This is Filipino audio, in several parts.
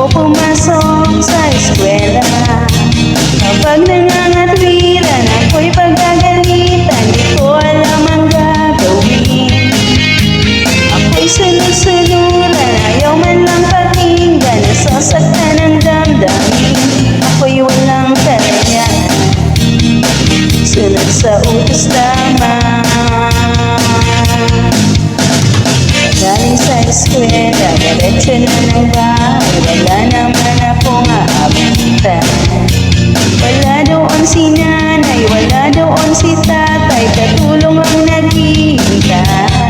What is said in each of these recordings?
Bago pumasok sa eskwela, kapag nangangatwiran ako'y pagagalitan, di ko alam ang gagawin. Ako'y sunod-sunuran, ayaw man lang pakinggan, nasasaktan ang damdamin. Ako'y walang kalayan, sunod sa utos lamang. Galing sa eskwela, diretso na ng bahay, wala naman akong aabutan. Wala doon si nanay, wala doon si tatay, katulong ang naghihintay.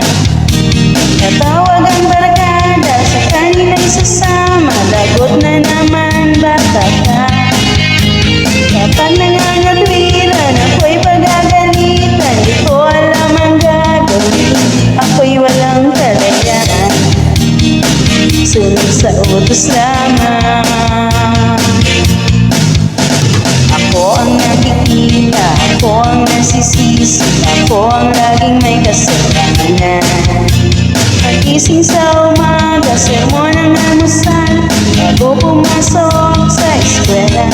Natawag ang barkada, sa kanina'y sasama, lagot na naman bata ka. Kapag nangangatwiran, ako'y pagagalitan, di ko alam ang gagawin. Ako'y walang kalayan, sunod sa utos lamang. Ako ang nakikita, ako ang nasisisi, ako ang laging may kasalanan. Pagising sa umaga, sermon ang almusal, bago pumasok sa eskwela.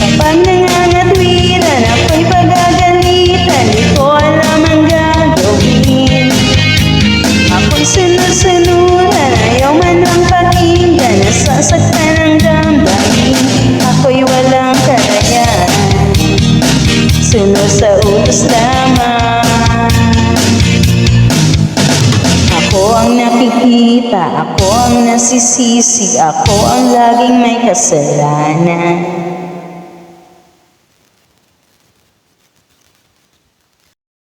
Kapag nangangatwiran, ako'y pagagalitan, di ko alam ang gagawin. Ako'y sunod-sunuran, ayaw man lang pakinggan, nasasaktan ang damdamin. Ako'y walang kalayan, sunod sa utos lamang. Ako ang nakikita, ako ang nasisisi, ako ang laging may kasalanan.